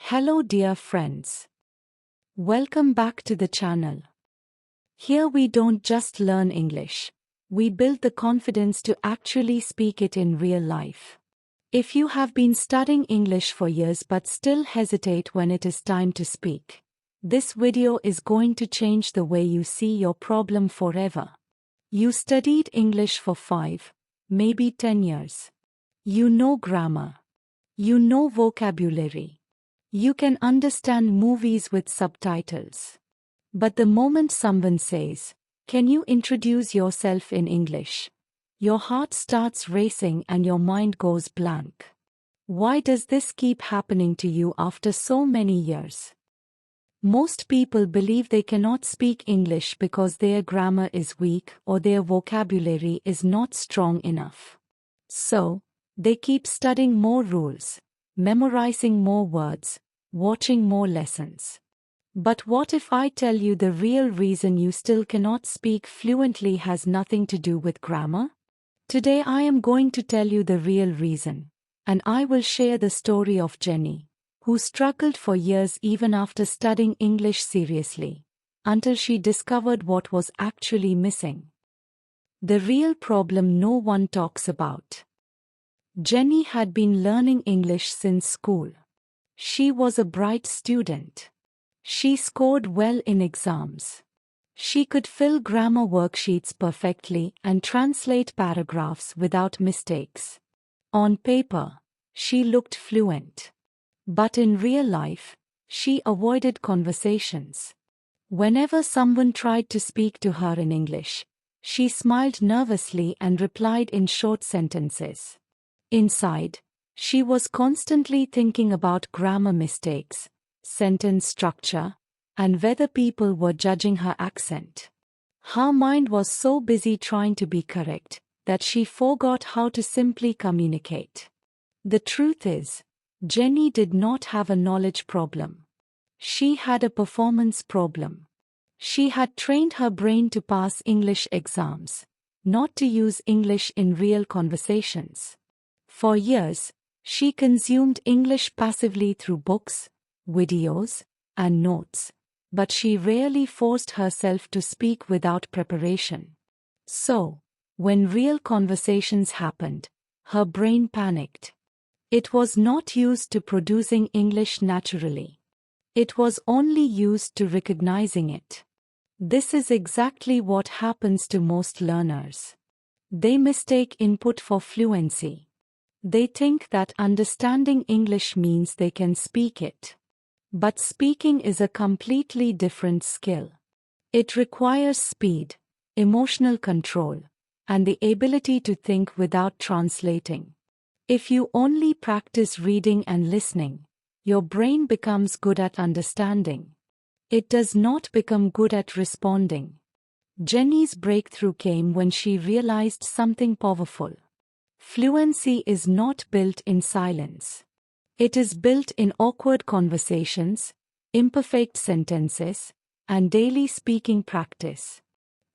Hello dear friends. Welcome back to the channel. Here we don't just learn English. We build the confidence to actually speak it in real life. If you have been studying English for years but still hesitate when it is time to speak, this video is going to change the way you see your problem forever. You studied English for 5, maybe 10 years. You know grammar. You know vocabulary. You can understand movies with subtitles. But the moment someone says, "Can you introduce yourself in English?" your heart starts racing and your mind goes blank. Why does this keep happening to you after so many years? Most people believe they cannot speak English because their grammar is weak or their vocabulary is not strong enough. So, they keep studying more rules, memorizing more words, watching more lessons. But what if I tell you the real reason you still cannot speak fluently has nothing to do with grammar? Today I am going to tell you the real reason, and I will share the story of Jenny, who struggled for years even after studying English seriously, until she discovered what was actually missing. The real problem no one talks about. Jenny had been learning English since school. She was a bright student. She scored well in exams. She could fill grammar worksheets perfectly and translate paragraphs without mistakes. On paper, she looked fluent. But in real life, she avoided conversations. Whenever someone tried to speak to her in English, she smiled nervously and replied in short sentences. Inside, she was constantly thinking about grammar mistakes, sentence structure, and whether people were judging her accent. Her mind was so busy trying to be correct that she forgot how to simply communicate. The truth is, Jenny did not have a knowledge problem. She had a performance problem. She had trained her brain to pass English exams, not to use English in real conversations. For years, she consumed English passively through books, videos, and notes, but she rarely forced herself to speak without preparation. So, when real conversations happened, her brain panicked. It was not used to producing English naturally. It was only used to recognizing it. This is exactly what happens to most learners. They mistake input for fluency. They think that understanding English means they can speak it. But speaking is a completely different skill. It requires speed, emotional control, and the ability to think without translating. If you only practice reading and listening, your brain becomes good at understanding. It does not become good at responding. Jenny's breakthrough came when she realized something powerful. Fluency is not built in silence. It is built in awkward conversations, imperfect sentences, and daily speaking practice.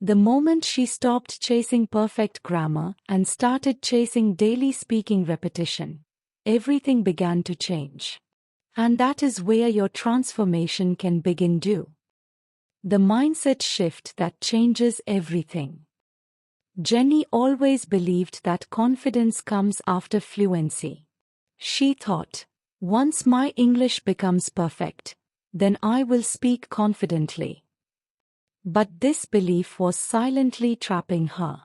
The moment she stopped chasing perfect grammar and started chasing daily speaking repetition, everything began to change. And that is where your transformation can begin. The mindset shift that changes everything. Jenny always believed that confidence comes after fluency. She thought, once my English becomes perfect, then I will speak confidently. But this belief was silently trapping her.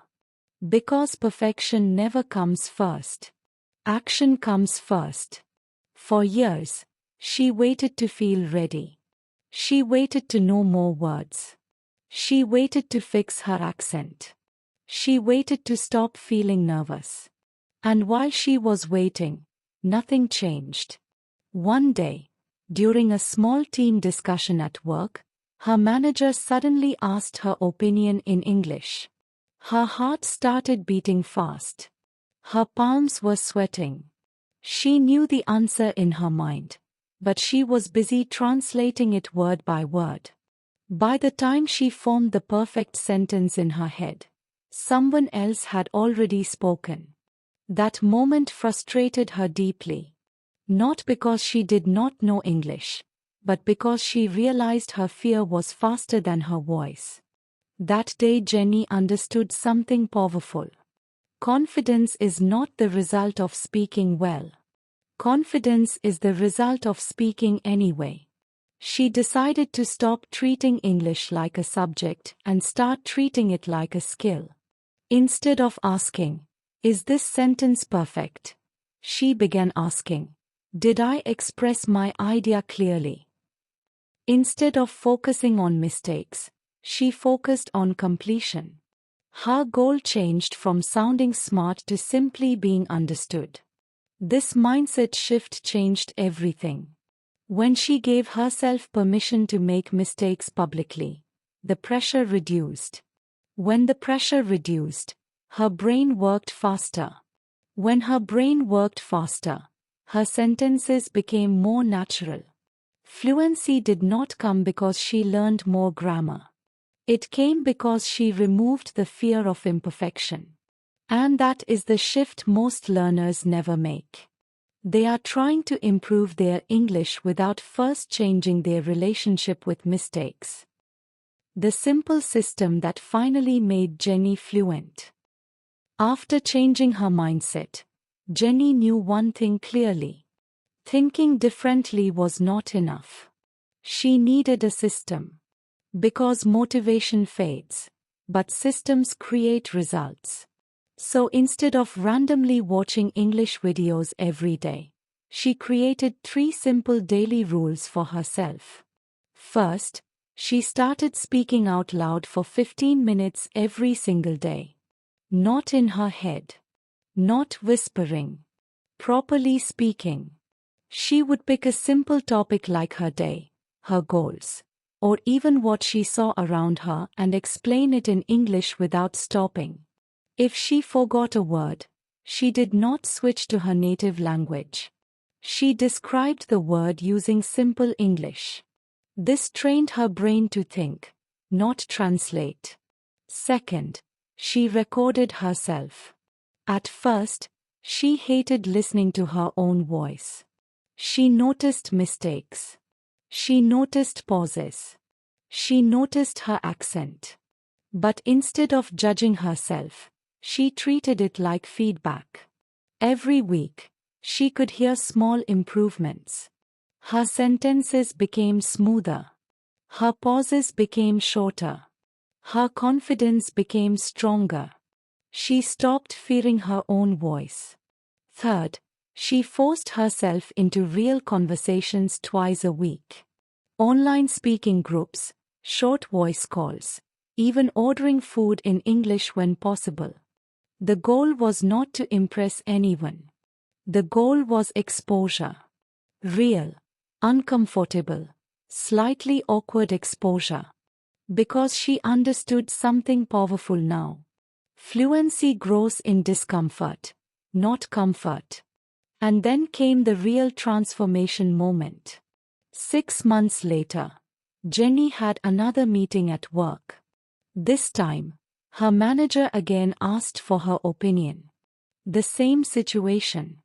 Because perfection never comes first. Action comes first. For years, she waited to feel ready. She waited to know more words. She waited to fix her accent. She waited to stop feeling nervous. And while she was waiting, nothing changed. One day, during a small team discussion at work, her manager suddenly asked her opinion in English. Her heart started beating fast. Her palms were sweating. She knew the answer in her mind, but she was busy translating it word by word. By the time she formed the perfect sentence in her head, someone else had already spoken. That moment frustrated her deeply. Not because she did not know English, but because she realized her fear was faster than her voice. That day Jenny understood something powerful. Confidence is not the result of speaking well. Confidence is the result of speaking anyway. She decided to stop treating English like a subject and start treating it like a skill. Instead of asking, "Is this sentence perfect?" she began asking, "Did I express my idea clearly?" Instead of focusing on mistakes, she focused on completion. Her goal changed from sounding smart to simply being understood. This mindset shift changed everything. When she gave herself permission to make mistakes publicly, the pressure reduced. When the pressure reduced, her brain worked faster. When her brain worked faster, her sentences became more natural. Fluency did not come because she learned more grammar. It came because she removed the fear of imperfection. And that is the shift most learners never make. They are trying to improve their English without first changing their relationship with mistakes. The simple system that finally made Jenny fluent. After changing her mindset, Jenny knew one thing clearly. Thinking differently was not enough. She needed a system. Because motivation fades, but systems create results. So instead of randomly watching English videos every day, she created 3 simple daily rules for herself. First, she started speaking out loud for 15 minutes every single day. Not in her head. Not whispering. Properly speaking. She would pick a simple topic like her day, her goals, or even what she saw around her and explain it in English without stopping. If she forgot a word, she did not switch to her native language. She described the word using simple English. This trained her brain to think, not translate. Second, she recorded herself. At first, she hated listening to her own voice. She noticed mistakes. She noticed pauses. She noticed her accent. But instead of judging herself, she treated it like feedback. Every week, she could hear small improvements. Her sentences became smoother. Her pauses became shorter. Her confidence became stronger. She stopped fearing her own voice. Third, she forced herself into real conversations twice a week. Online speaking groups, short voice calls, even ordering food in English when possible. The goal was not to impress anyone. The goal was exposure. Real, uncomfortable, slightly awkward exposure. Because she understood something powerful now. Fluency grows in discomfort, not comfort. And then came the real transformation moment. 6 months later, Jenny had another meeting at work. This time, her manager again asked for her opinion. The same situation.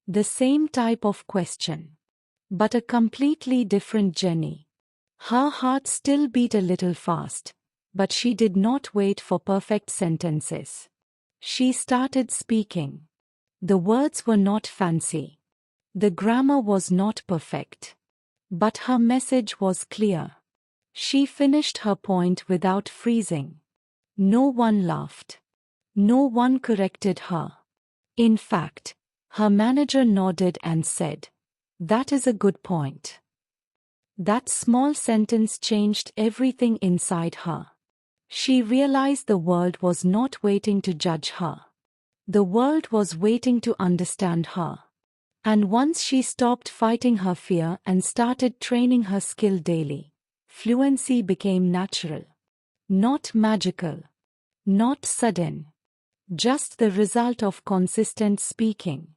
The same type of question. But a completely different Jenny. Her heart still beat a little fast, but she did not wait for perfect sentences. She started speaking. The words were not fancy. The grammar was not perfect. But her message was clear. She finished her point without freezing. No one laughed. No one corrected her. In fact, her manager nodded and said, "That is a good point." That small sentence changed everything inside her. She realized the world was not waiting to judge her. The world was waiting to understand her. And once she stopped fighting her fear and started training her skill daily, fluency became natural. Not magical. Not sudden. Just the result of consistent speaking.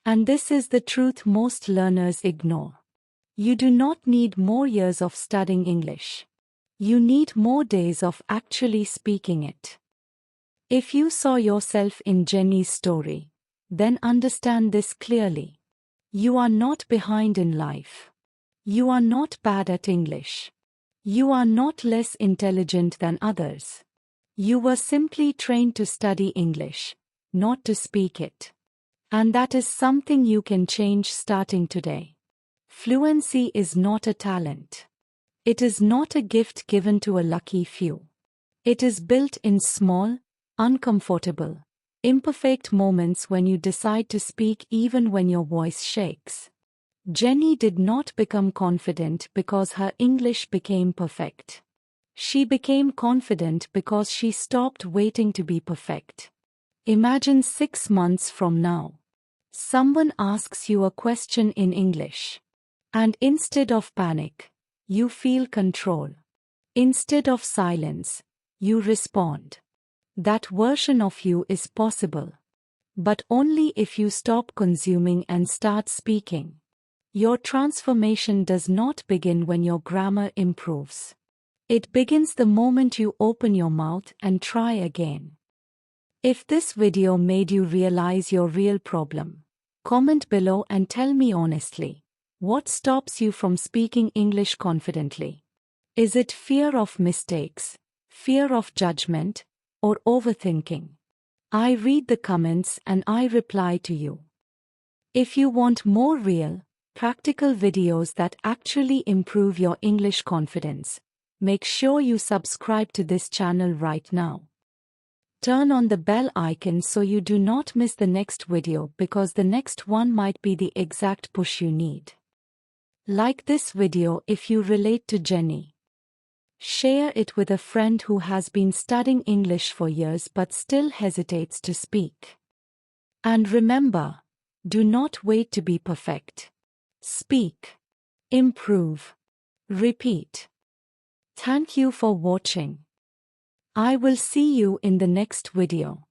And this is the truth most learners ignore. You do not need more years of studying English. You need more days of actually speaking it. If you saw yourself in Jenny's story, then understand this clearly. You are not behind in life. You are not bad at English. You are not less intelligent than others. You were simply trained to study English, not to speak it. And that is something you can change starting today. Fluency is not a talent. It is not a gift given to a lucky few. It is built in small, uncomfortable, imperfect moments when you decide to speak even when your voice shakes. Jenny did not become confident because her English became perfect. She became confident because she stopped waiting to be perfect. Imagine 6 months from now. Someone asks you a question in English. And instead of panic, you feel control. Instead of silence, you respond. That version of you is possible. But only if you stop consuming and start speaking. Your transformation does not begin when your grammar improves. It begins the moment you open your mouth and try again. If this video made you realize your real problem, comment below and tell me honestly. What stops you from speaking English confidently? Is it fear of mistakes, fear of judgment, or overthinking? I read the comments and I reply to you. If you want more real, practical videos that actually improve your English confidence, make sure you subscribe to this channel right now. Turn on the bell icon so you do not miss the next video because the next one might be the exact push you need. Like this video if you relate to Jenny. Share it with a friend who has been studying English for years but still hesitates to speak. And remember, do not wait to be perfect. Speak. Improve. Repeat. Thank you for watching. I will see you in the next video.